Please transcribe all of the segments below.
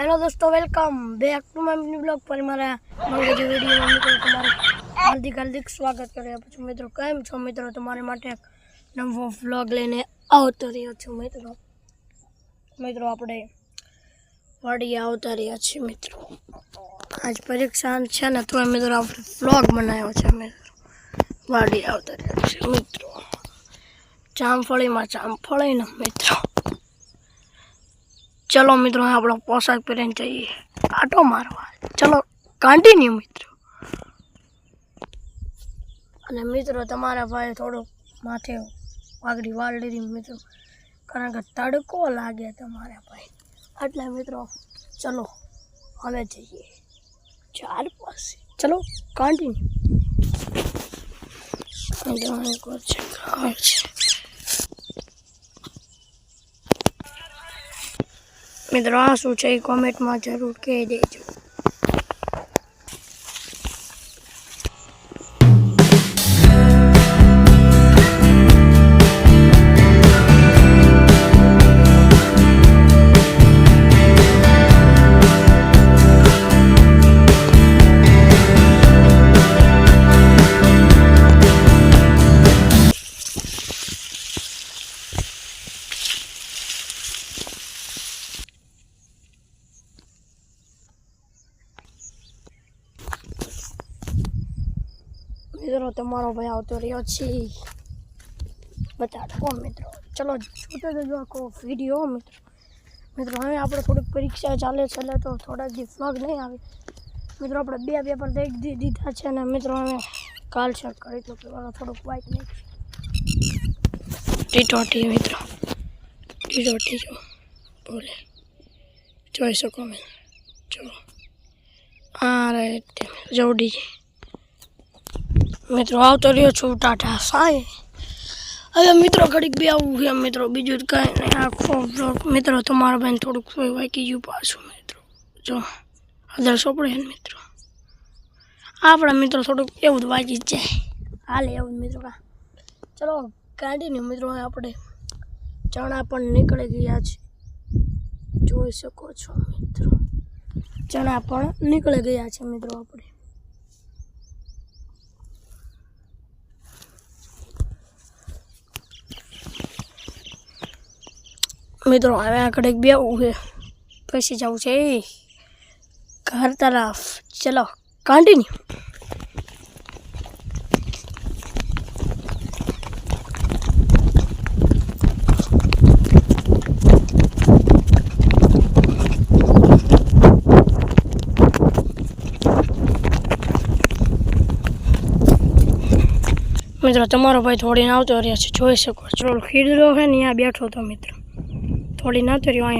Hello दोस्तों, welcome back to my mini blog पर मारा मंगेजी वीडियो में मित्रों તમારું હાર્દિક સ્વાગત કરે છું મિત્રો। કેમ છો મિત્રો? તમારા માટે એક નવો વ્લોગ લઈને આવતો રહ્યો છું મિત્રો આપણે વાડી આવતા રહ્યા છીએ મિત્રો। આજ પરીક્ષા છે ને તો મિત્રો આપણે વ્લોગ બનાવ્યો છે મિત્રો। વાડી આવતા રહ્યા છીએ મિત્રો। જામફળીમાં જામફળી ને મિત્રો। चलो मित्रों अपना पोशाक पहन चाहिए आटो मारवा। चलो कंटिन्यू मित्रों। अने मित्रों तमारा भाई थोड़ो माथे पागड़ी वाल ली मित्रों, कारण के तड़को लागे तमारा भाई એટલે मित्रों चलो हमें चाहिए 4 पास। चलो कंटिन्यू मित्रों आ शू है कॉमेंट में जरूर कह देजो। मित्रों तमारो भाई आवतो रह्यो छे बता दो मित्रों। चलो छोटे जो आखो वीडियो मित्रों हमें आपणे थोड़ी परीक्षा चाले छे तो थोड़ा दी व्लॉग नहीं आवे मित्रों। आपणे 2 पेपर दई दीधा छे ने मित्रों हमें काल चेक करी तो पेपर थोड़ो वाइट नहीं टी20 मित्रों टी20 जो बोले જોઈ શકો જો આ રે જોડી मित्रों आवतो रह्यो छू टाटा साए। अरे मित्रों घड़ीक भी आવું છે मित्रों, बीजू कई नहीं आखो ब्लॉग मित्रों तमारा बहन थोड़ुक सोई वाकी गયું पाछું मित्रों जो अदर सोपड़े मित्रों आपड़ा मित्रों थोड़ुक એવું જ વાગી જ જાય હાલે એવું मित्रों का। चलो कंटिन्यू मित्रों આપણે ચણા પણ નીકળી ગયા છે જોઈ શકો છો मित्रों। ચણા પણ નીકળી ગયા છે मित्रों આપણે। मित्रों हमें आकड़े बेहू है पैसे जाऊ छे घर तरफ। चलो कंटिन्यू। मित्रों तमारो भाई थोड़ी ना आवतो रह्यो छे जोई शको છો। खीडरो है ने यहाँ बैठो तो मित्रों थोड़ी ना तो रही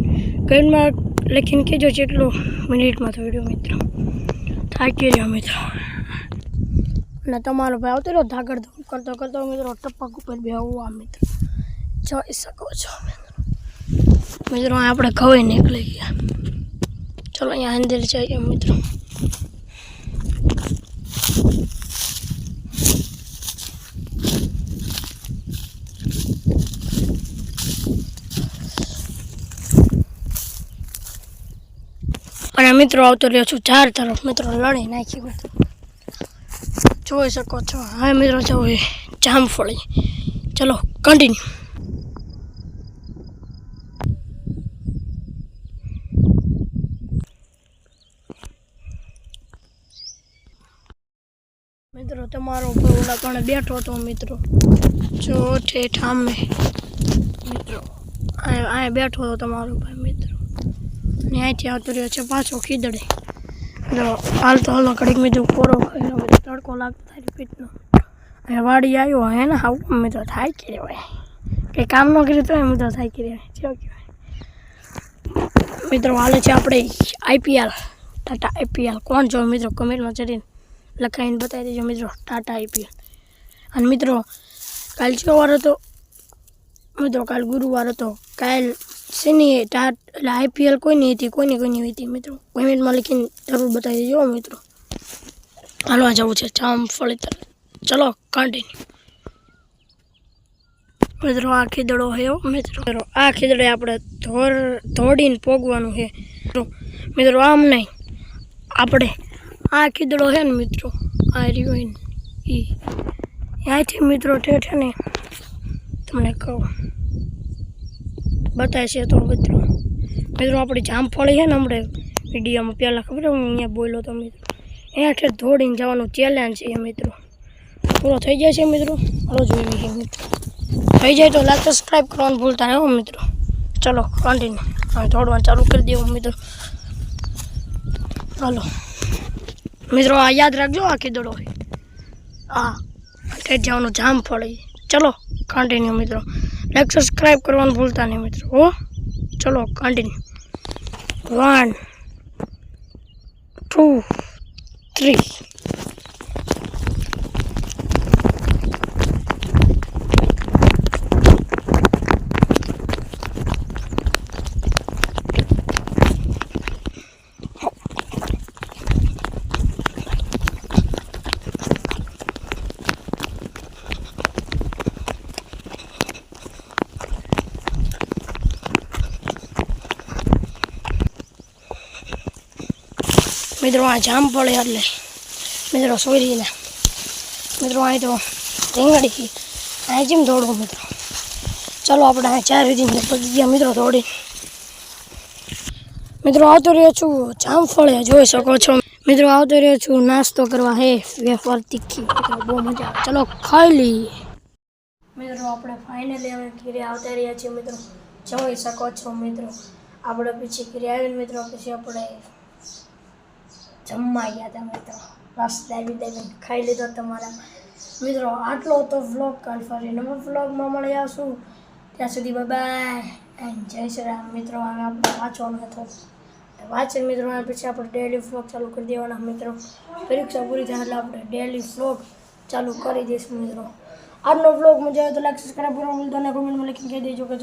कहीं में लेकिन के जो जेटलो मिनिट में थोड़ी मित्रों थाकी रहो मित्रों। ने तमारो भाई आवतो रह्यो धागड़ धूम करतो करतो मित्रों टपक ऊपर बेहुआ मित्रों જોઈ શકો છો मित्रों। આપણે ઘઉં નીકળી ગયા। चलो यहाँ अंदर जाइए मित्रों। मित्रों आवतो रह्यो छू 4 तरफ मित्रों लड़ी नाखी मित्रों જોઈ શકો છો। हाँ मित्रों जो जामफળી। चलो कंटिन्यू। मित्रों तमारो ओला पण बैठो तो मित्रों जो ठेठा में मित्रों आ बैठो तो तमारो भाई मित्रों न्यायથી આવતો રહ્યો છે પાછો ખીદડે। જો હાલ તો હાલો ઘડીક મેં જો કોરો ખાઈ તડકો લાગતો થાય પીટનો અહીંયા વાડી આવ્યો હે ને આવું મિત્રો થાય કે રહેવાય કંઈ કામ ન કર્યું તો મિત્રો થાય કે રહેવાય જો કહેવાય મિત્રો। હાલે છે આપણે IPL ટાટા IPL કોણ જો મિત્રો કમેન્ટમાં ચડીને લખાઈને બતાવી દેજો મિત્રો ટાટા IPL। અને મિત્રો કાલ શુક્રવાર હતો મિત્રો, કાલ ગુરુવાર હતો, કાલ શનિ ટાટ એટલે IPL કોઈ નહીં હતી મિત્રો। કમેન્ટમાં લખીને જરૂર બતાવી દેજો મિત્રો। હાલવા જવું છે જામફળી તરફ। ચલો કન્ટિન્યુ મિત્રો આ ખીદડો છે મિત્રો આ ખીદડે આપણે ધોડીને પોગવાનું છે મિત્રો આમ નહીં આપણે આ ખીદડો છે ને મિત્રો આ રહ્યો એ ત્યાંથી મિત્રો ઠેઠ ને તમને કહું બતાવે છે તો મિત્રો આપણી જામફળી છે ને હમણાં વિડીયોમાં પહેલાં ખબર હું અહીંયા બોલ્યો તો મિત્રો અહીંયા ઠેઠ ધોડીને જવાનું ચેલેન્જ છે મિત્રો પૂરો થઈ જાય છે મિત્રો હાલો જોઈ છે મિત્રો થઈ જાય તો લાઈક સબસ્ક્રાઈબ કરવાનું ભૂલતા નહીં હો મિત્રો ચલો કન્ટિન્યુ હવે દોડવાનું ચાલુ કરી દેવું મિત્રો હાલો મિત્રો આ યાદ રાખજો આ કીધડો હા ઠેઠ જવાનું જામફળી ચલો કન્ટિન્યુ મિત્રો લાઈક સબસ્ક્રાઈબ કરવાનું ભૂલતા નહીં મિત્રો હો ચલો કન્ટિન્યુ 1 2 3 મિત્રો આ જામફળી એટલે મિત્રો સોરીને મિત્રો અહીં તો રીંગણી અહીં જેમ દોડવું મિત્રો ચાલો આપણે અહીં 4 રીતને પગી ગયા મિત્રો દોડી મિત્રો આવતો રહ્યો છું જામફળી જોઈ શકો છો મિત્રો આવતો રહ્યો છું નાસ્તો કરવા હે વેફર તીખી મિત્રો બહુ મજા આવે ચલો ખાઈ લઈએ મિત્રો આપણે ફાઇનલી હવે ઘરે આવતા રહ્યા છીએ મિત્રો જોઈ શકો છો મિત્રો આપણે પછી ઘરે આવીને મિત્રો પછી આપણે જમવા ગયા હતા મિત્રો બસ દાવી ખાઈ લીધો તમારા મિત્રો આટલો તો વ્લોગ ફરી નવા વ્લોગમાં મળી આવશું ત્યાં સુધી બાય એન્ડ જય શ્રી રામ મિત્રો હવે આપણે વાંચવાનું હતો વાંચીને મિત્રો પછી આપણે ડેલી વ્લોગ ચાલુ કરી દેવાના મિત્રો પરીક્ષા પૂરી થાય એટલે આપણે ડેલી વ્લોગ ચાલુ કરી દઈશું મિત્રો આજનો વ્લોગ મજા આવે તો લાઈક સબસ્ક્રાઈબ કરવાનું ભૂલતા નહીં કોમેન્ટમાં લખીને કહી દેજો કે